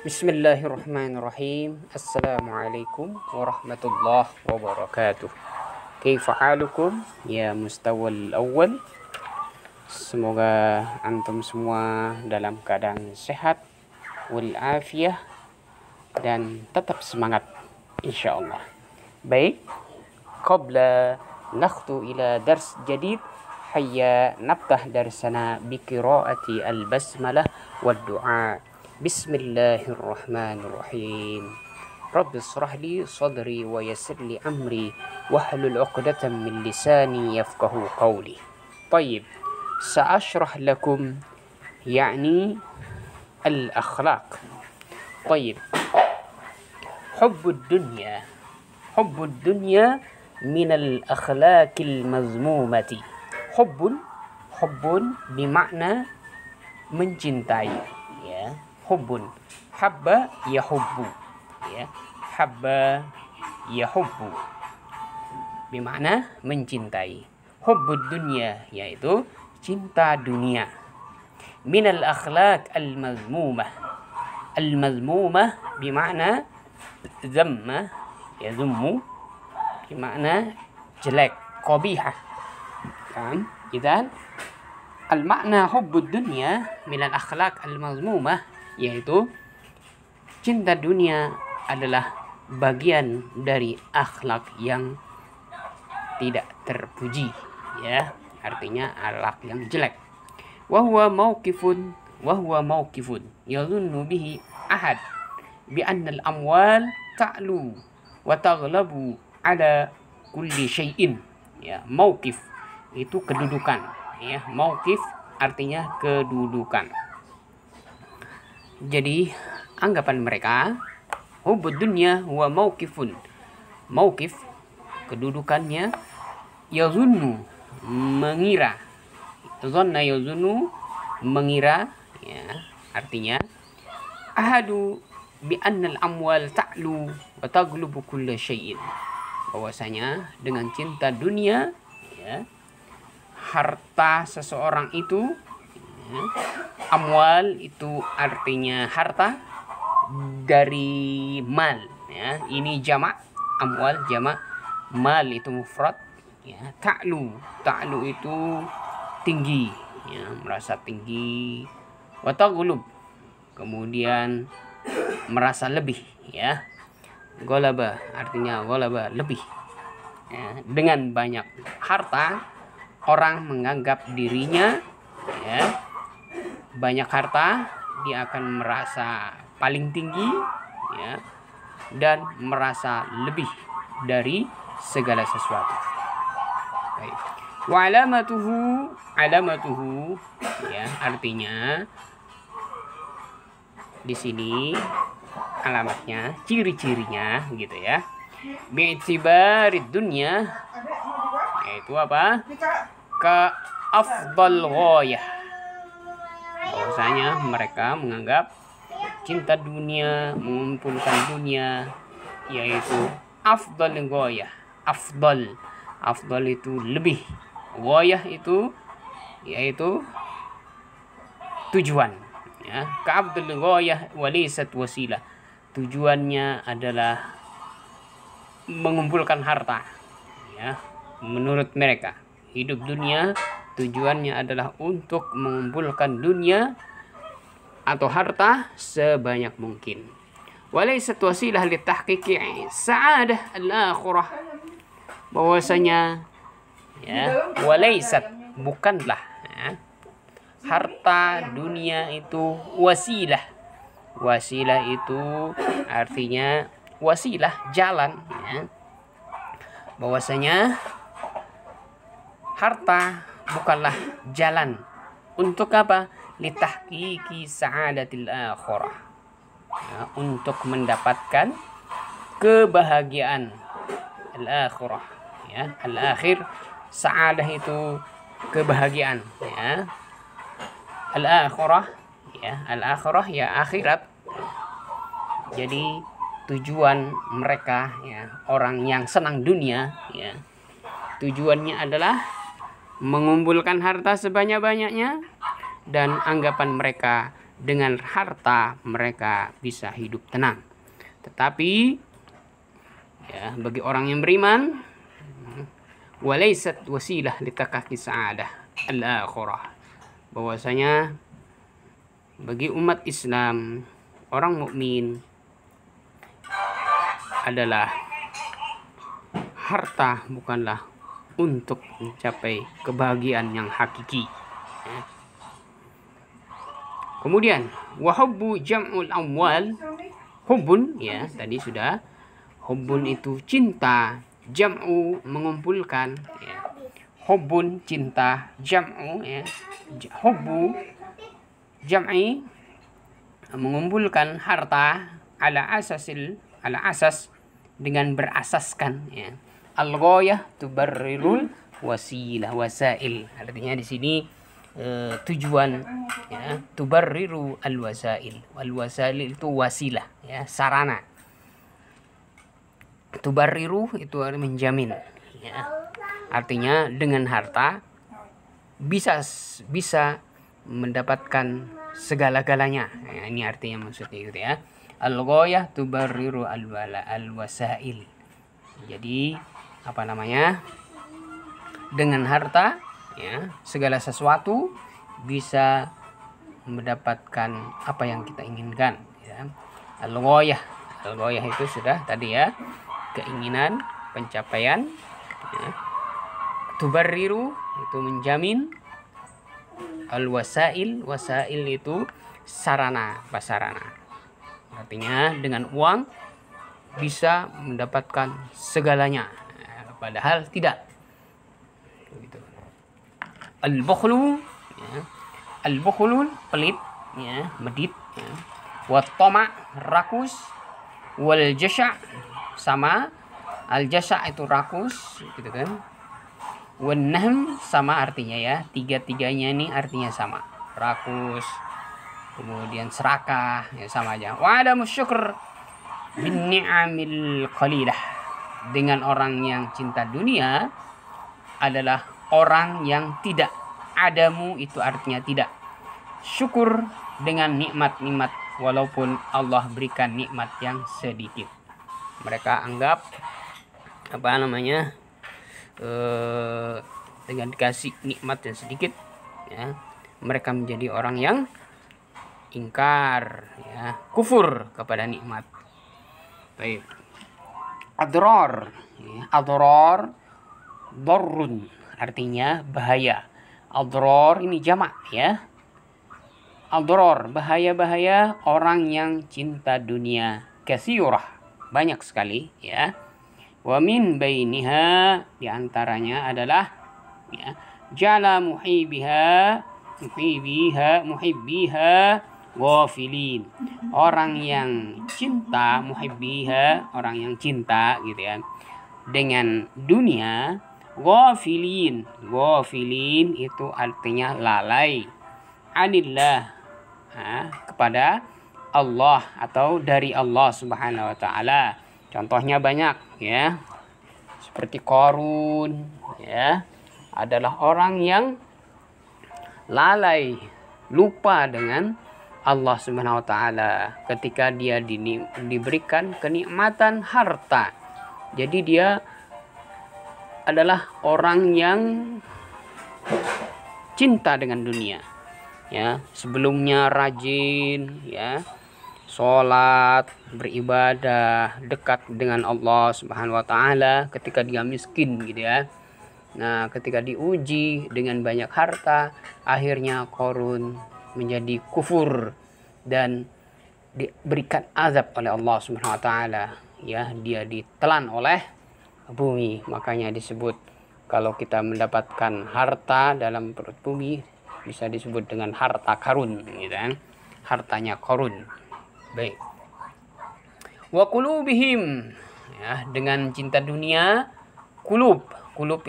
Bismillahirrahmanirrahim. Assalamualaikum warahmatullahi wabarakatuh. Kaifa halukum ya mustawal awal. Semoga antum semua dalam keadaan sehat walafiat dan tetap semangat insyaallah. Baik, qabla nakhtu ila dars jadid, hayya nabdah darsana biqiraati al-basmalah wad du'a. Bismillahirrahmanirrahim. Rabbi israh li sadri wa yassir li amri wahlul 'uqdatam min lisani yafqahu qawli. Tayyib. Sa'ashrah lakum yani al-akhlaq. Tayyib. Hubbud dunya min al-akhlaqil mazmumati. Hubbun bermakna mencintai, ya. Hubbun, habba yahubbu, ya. Habba yahubbu bermakna mencintai. Hubbud dunya yaitu cinta dunia. Minal akhlaq al-mazmumah. Al-mazmumah bermakna zamma, ya, zummu bermakna jelek, qabihah. Kan? Idzan al-makna hubbud dunya minal akhlaq al-mazmumah, yaitu cinta dunia adalah bagian dari akhlak yang tidak terpuji, ya, artinya akhlak yang jelek. Wa huwa mauqifun yadhunnu bihi ahad bi anna al-amwal ta'lu wa taghlabu ala kulli syai'in, ya. Mauqif itu kedudukan, ya. Mauqif artinya kedudukan. Jadi anggapan mereka hubbud dunya huwa mauqifun. Mauqif kedudukannya, yazunnu mengira. Zanna yazunnu mengira, ya, artinya ahadu bi annal amwal ta'lu wa taghlubu kulla syai'in. Bahwasanya dengan cinta dunia, ya, harta seseorang itu, ya, amwal itu artinya harta dari mal, ya. Ini jamak, amwal jamak, mal itu mufrad, ya. Ta'lu itu tinggi, ya, merasa tinggi. Wa taghlub kemudian merasa lebih, ya. Ghalaba artinya ghalaba lebih, ya. Dengan banyak harta orang menganggap dirinya, ya, banyak harta, dia akan merasa paling tinggi, ya, dan merasa lebih dari segala sesuatu. Baik. Wa alamatuhu, ya, artinya di sini alamatnya, ciri-cirinya, gitu, ya. Bi'tibarid dunya, yaitu apa? Ka afdal ghayah. Bahwasanya mereka menganggap cinta dunia, mengumpulkan dunia, yaitu afdal ghayah. Afdal itu lebih, ghayah itu yaitu tujuan, ya. Ka afdal ghayah walaysat wasilah. Tujuannya adalah mengumpulkan harta, ya. Menurut mereka hidup dunia tujuannya adalah untuk mengumpulkan dunia atau harta sebanyak mungkin. Walaysat wasilah li tahqiqi sa'adah al-akhirah. Bahwasanya, ya, walaysat bukanlah, ya, harta dunia itu wasilah. Wasilah itu artinya wasilah, jalan, ya. Bahwasanya harta bukanlah jalan untuk apa? Litahqiqi sa'adatil akhirah, ya, untuk mendapatkan kebahagiaan al-akhirah, ya. Al-akhir, sa'adah itu kebahagiaan, ya. Al-akhirah, ya, al-akhirah, ya, akhirat. Jadi tujuan mereka, ya, orang yang senang dunia, ya, tujuannya adalah mengumpulkan harta sebanyak-banyaknya, dan anggapan mereka dengan harta mereka bisa hidup tenang. Tetapi ya, bagi orang yang beriman, walaysat wasilah litakaki sa'adah al-akhirah, bahwasanya bagi umat Islam, orang mukmin adalah harta bukanlah untuk mencapai kebahagiaan yang hakiki. Kemudian wahubbu jam'ul amwal, hubbun ya tadi sudah, hubbun itu cinta, jam'u mengumpulkan ya. Hubbun cinta, jam'u ya, hubbu jam'i mengumpulkan harta, ala asas dengan berasaskan ya. Al-ghayah tubarrirul wasilah, wasail artinya di sini tujuan ya, tubarriru al-wasail, wal-wasail itu wasilah ya, sarana. Tubarriru itu menjamin ya, artinya dengan harta bisa mendapatkan segala-galanya ya, ini artinya maksudnya gitu ya. Al-ghayah tubarriru al-wasail, jadi apa namanya, dengan harta ya, segala sesuatu bisa mendapatkan apa yang kita inginkan ya. Al-ghayah itu sudah tadi ya, keinginan, pencapaian ya. Tubarriru itu menjamin, al-wasail itu sarana, prasarana, artinya dengan uang bisa mendapatkan segalanya, padahal tidak gitu. Al-bukhlu ya, al-bukhlul pelit ya, medit ya. Wa tama rakus, wal jasya sama, al-jasya itu rakus gitu kan. Wan nahm sama artinya ya, tiga-tiganya ini artinya sama, rakus kemudian serakah ya, sama aja. Wa adamus syukr bin ni'amil qalilah, dengan orang yang cinta dunia adalah orang yang tidak, adamu itu artinya tidak, syukur dengan nikmat-nikmat walaupun Allah berikan nikmat yang sedikit. Mereka anggap apa namanya, dengan dikasih nikmat yang sedikit ya, mereka menjadi orang yang ingkar ya, kufur kepada nikmat. Baik. Adrar ya, adrar darrun artinya bahaya. Adrar ini jamak ya. Adrar bahaya-bahaya orang yang cinta dunia, katsirah banyak sekali ya. Wa min bainiha diantaranya adalah ya, jala muhibbiha ghafilin, orang yang cinta, muhibbiha orang yang cinta gitu ya dengan dunia, ghafilin itu artinya lalai, anillah kepada Allah atau dari Allah Subhanahu wa taala. Contohnya banyak ya, seperti Qarun ya, adalah orang yang lalai, lupa dengan Allah Subhanahu wa taala ketika dia diberikan kenikmatan harta. Jadi dia adalah orang yang cinta dengan dunia ya, sebelumnya rajin ya, sholat, beribadah, dekat dengan Allah Subhanahu wa taala ketika dia miskin gitu ya. Nah, ketika diuji dengan banyak harta, akhirnya Qarun menjadi kufur dan diberikan azab oleh Allah Subhanahu wa taala ya, dia ditelan oleh bumi. Makanya disebut kalau kita mendapatkan harta dalam perut bumi bisa disebut dengan harta karun gitu kan, hartanya Qarun. Baik. Wa qulubihim ya, dengan cinta dunia, kulub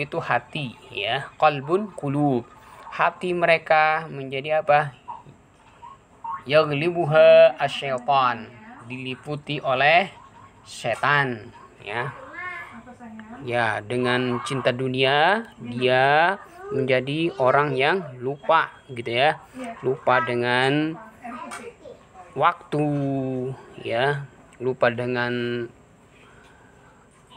itu hati ya, qalbun kulub, hati mereka menjadi apa, yaghlibuha asyaitan, diliputi oleh setan ya. Ya, dengan cinta dunia dia menjadi orang yang lupa gitu ya, lupa dengan waktu, ya, lupa dengan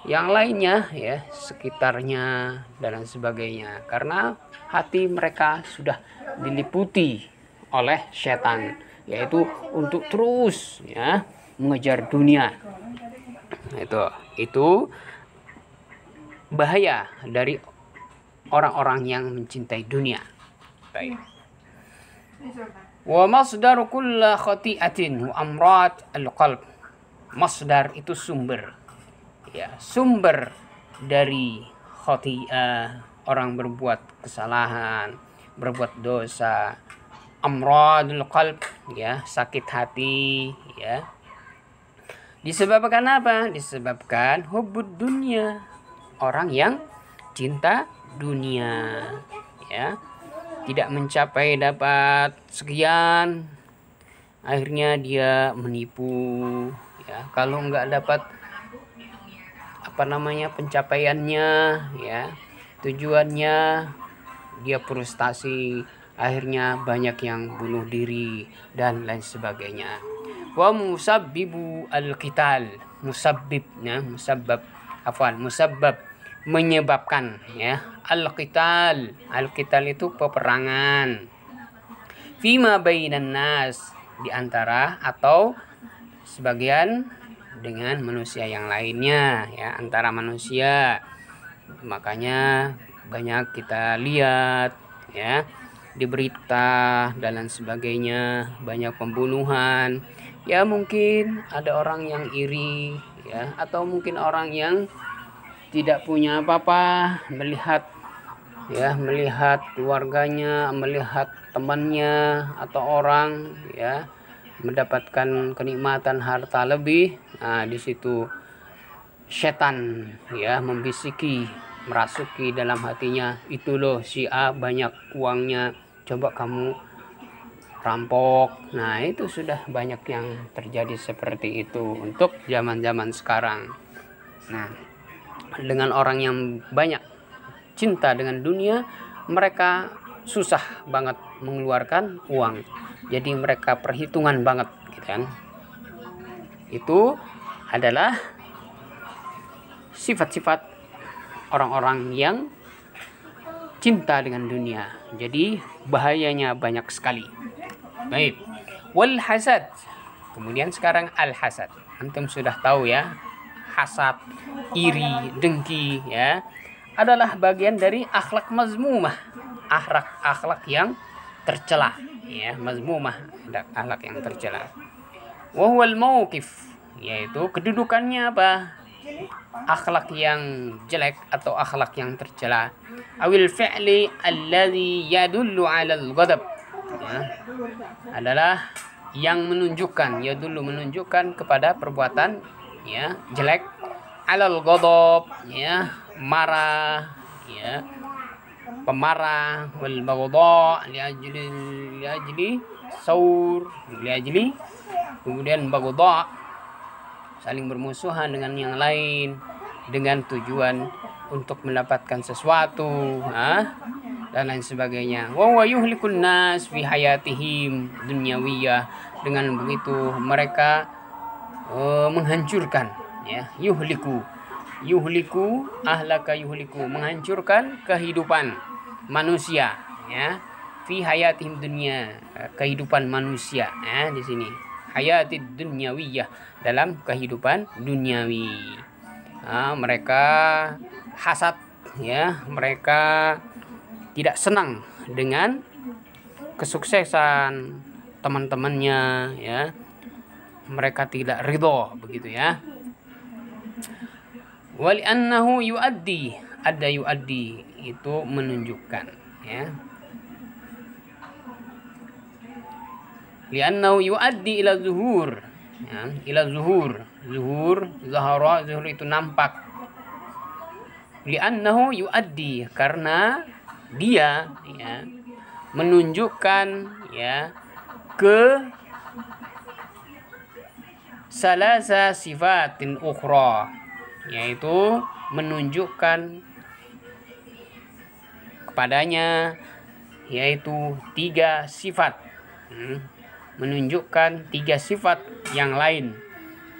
yang lainnya, ya, sekitarnya dan lain sebagainya, karena hati mereka sudah diliputi oleh setan, yaitu untuk terus, ya, mengejar dunia. Itu bahaya dari orang-orang yang mencintai dunia. Baik. Wa masdar kulla khati'atin wa amrat al-qalb. Masdar itu sumber. Ya, sumber dari khati'ah, orang berbuat kesalahan, berbuat dosa. Amradul qalb, ya, sakit hati, ya. Disebabkan apa? Disebabkan hubbud dunia. Orang yang cinta dunia, ya. Tidak mencapai dapat sekian, akhirnya dia menipu, ya. Kalau nggak dapat pencapaiannya, ya, tujuannya, dia frustasi, akhirnya banyak yang bunuh diri dan lain sebagainya. Wa musabbibu al-qital, musabbab menyebabkan, ya, al-qital itu peperangan, fima bainan nas, di antara atau sebagian dengan manusia yang lainnya, ya, antara manusia. Makanya banyak kita lihat, ya, di berita dan lain sebagainya, banyak pembunuhan. Ya, mungkin ada orang yang iri, ya, atau mungkin orang yang tidak punya apa-apa, melihat keluarganya, melihat temannya atau orang, ya, mendapatkan kenikmatan harta lebih. Nah, di situ setan, ya, membisiki, merasuki dalam hatinya, itu loh si A banyak uangnya, coba kamu rampok. Nah, itu sudah banyak yang terjadi seperti itu untuk zaman-zaman sekarang. Nah, dengan orang yang banyak cinta dengan dunia, mereka susah banget mengeluarkan uang. Jadi mereka perhitungan banget, gitu kan. Itu adalah sifat-sifat orang-orang yang cinta dengan dunia. Jadi bahayanya banyak sekali. Baik. Wal hasad. Kemudian sekarang al hasad. Antum sudah tahu, ya. Hasad, iri, dengki, ya, adalah bagian dari akhlak mazmumah. Akhlak yang tercela, ya, mazmumah, akhlak yang tercela. Wa huwal mauqif, yaitu kedudukannya apa? Akhlak yang jelek atau akhlak yang tercela. Awil fi'li alladhi yadullu 'ala al-ghadab, ya, adalah yang menunjukkan kepada perbuatan, ya, jelek, 'alal ghadab, ya, marah, ya, pemarah, wal baghdha li saur, kemudian baghdha, saling bermusuhan dengan yang lain dengan tujuan untuk mendapatkan sesuatu, dan lain sebagainya. Wa yuhlikun nas fi hayatihim dunyawiyah. Dengan begitu mereka menghancurkan, ya, yuhliku ahlaka yuhliku, menghancurkan kehidupan manusia, ya, fi hayatihim dunya, kehidupan manusia, ya, di sini hayatid dunyawiyah, dalam kehidupan duniawi. Mereka hasad, ya, mereka tidak senang dengan kesuksesan teman-temannya, ya, mereka tidak ridho, begitu, ya. Wali annahu yuaddi, ada yuaddi itu menunjukkan, ya, li'annahu yuaddi ila zuhur, ya, ila zuhur itu nampak. Li'annahu yuaddi, karena dia, ya, menunjukkan, ya, ke salasa sifatin ukhra, yaitu menunjukkan kepadanya, yaitu 3 sifat. menunjukkan 3 sifat yang lain,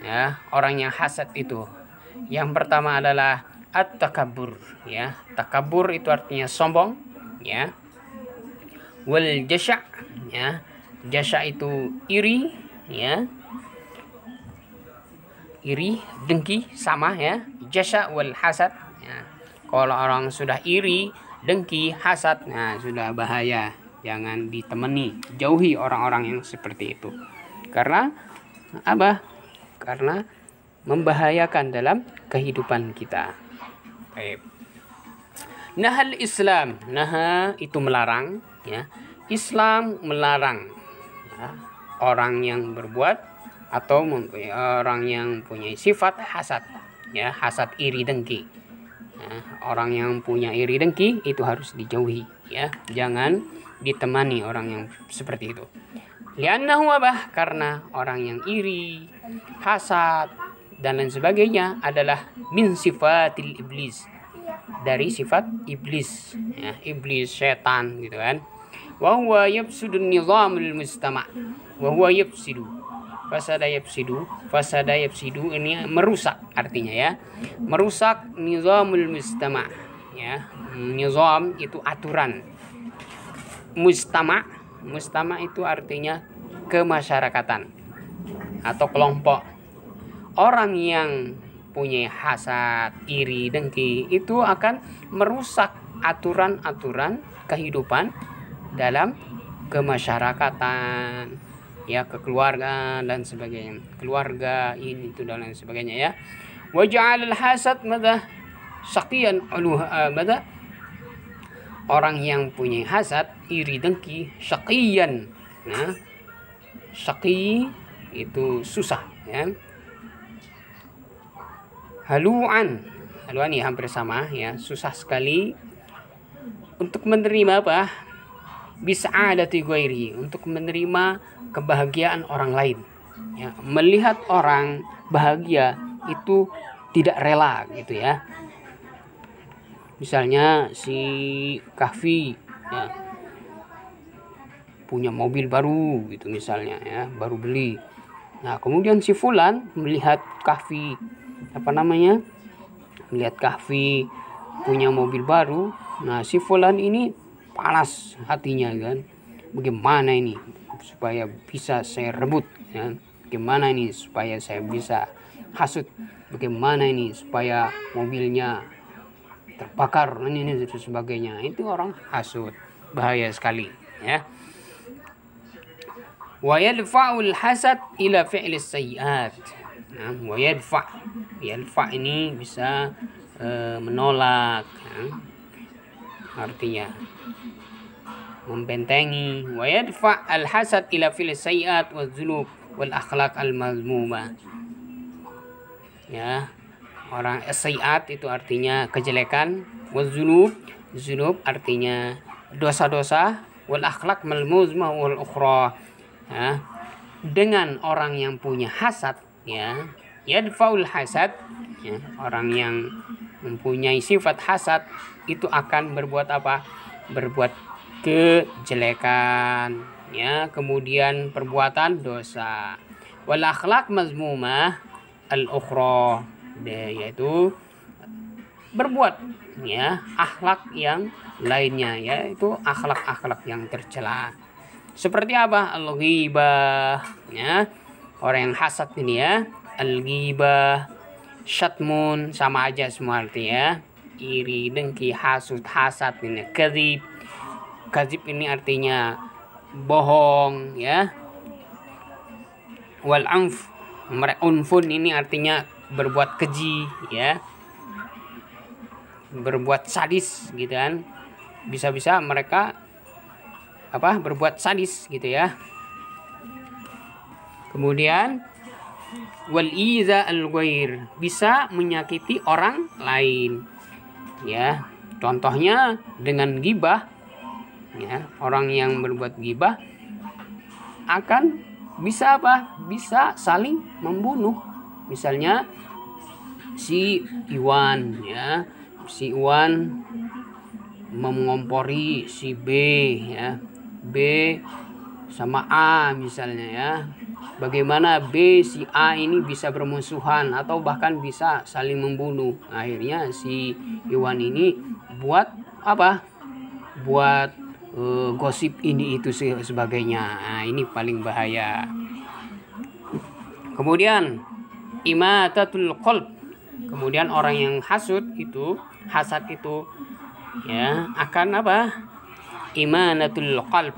ya, orang yang hasad itu. Yang pertama adalah at-takabbur, ya. Takabur itu artinya sombong, ya. Wal jasya', ya. Jasya' itu iri, ya. Iri, dengki, sama, ya. Jasya' wal hasad, ya. Kalau orang sudah iri, dengki, hasad, nah sudah bahaya. Jangan ditemani, jauhi orang-orang yang seperti itu. Karena apa? Karena membahayakan dalam kehidupan kita. Baik. Nahal Islam, naha itu melarang, ya. Islam melarang, ya, orang yang berbuat atau orang yang punya sifat hasad, ya, hasad, iri, dengki. Ya, orang yang punya iri dengki itu harus dijauhi, ya. Jangan ditemani orang yang seperti itu. Liannahu abah, karena orang yang iri, hasad dan lain sebagainya adalah min sifatil iblis, dari sifat iblis, ya, iblis, setan gitu kan. Wa huwa yafsidun nizamul mustama', wa huwa yafsidu, fasada yafsidu ini merusak artinya, ya, merusak nizamul mustama', ya. Nizam itu aturan, mustama' itu artinya kemasyarakatan atau kelompok. Orang yang punya hasad, iri, dengki itu akan merusak aturan-aturan kehidupan dalam kemasyarakatan, ya, kekeluargaan dan sebagainya, keluarga ini itu dan lain sebagainya, ya. Wa ja'alal hasad madha syaqiyan madha, orang yang punya hasad, iri, dengki, syaqiyan. Nah, syaqi itu susah, ya. Haluan ya hampir sama, ya, susah sekali untuk menerima apa? Bis'adati ghairi, untuk menerima kebahagiaan orang lain, ya. Melihat orang bahagia itu tidak rela gitu, ya. Misalnya si Kahfi, ya, punya mobil baru gitu misalnya, ya, baru beli. Nah, kemudian si fulan melihat Kahfi melihat Kahfi punya mobil baru. Nah, si fulan ini panas hatinya kan. Bagaimana ini supaya bisa saya rebut, ya? Bagaimana ini supaya saya bisa hasut? Bagaimana ini supaya mobilnya terbakar ini dan sebagainya? Itu orang hasut, bahaya sekali, ya. Wa yadfa'ul hasad ila fi'lis sayyi'at. Nah, wa yadfa' ini bisa menolak, ya. Artinya membentengi. Wa yadfa' al hasad ila fi'lis sayyi'at wa dzunub wal akhlaq al mazmumah, ya. Orang sayyi'at itu artinya kejelekan, wa dzunub artinya dosa-dosa, wal akhlaq mazmumah wal ukhra, ya. Dengan orang yang punya hasad, ya, yadfaul hasad, ya, orang yang mempunyai sifat hasad itu akan berbuat apa? Berbuat kejelekan, ya, kemudian perbuatan dosa. Wal akhlaq mazmumah al ukhra, yaitu berbuat, ya, akhlak yang lainnya, yaitu akhlak-akhlak yang tercela. Seperti apa? Al-ghibah, ya. Orang yang hasad ini, ya, al-ghibah, syatmun, sama aja semua artinya. Iri, dengki, hasud, hasad ini. Kadzib ini artinya bohong, ya. Wal unfun ini artinya berbuat keji, ya. Berbuat sadis gitu kan. Bisa-bisa mereka berbuat sadis gitu, ya. Kemudian wal iza al ghair, bisa menyakiti orang lain, ya. Contohnya dengan gibah, ya. Orang yang berbuat gibah akan bisa bisa saling membunuh. Misalnya si Iwan, ya, si Iwan mengompori si B, ya. B sama A misalnya ya. Bagaimana B si A ini bisa bermusuhan atau bahkan bisa saling membunuh. Akhirnya si Iwan ini buat apa? Buat gosip ini itu sebagainya. Nah, ini paling bahaya. Kemudian imatatul qalb. Kemudian orang yang hasad itu ya akan apa? Imanatul qalb,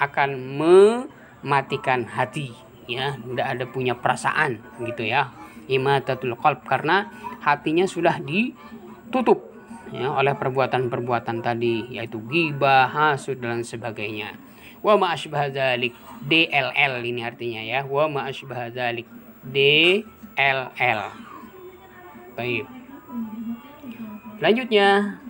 akan mematikan hati, ya, tidak ada punya perasaan gitu ya. Imatatul qalb, karena hatinya sudah ditutup ya oleh perbuatan-perbuatan tadi, yaitu ghibah, hasud dan sebagainya. Wa ma asbaha dzalik, DLL ini artinya ya, wa ma asbaha dzalik, DLL. Baik. Selanjutnya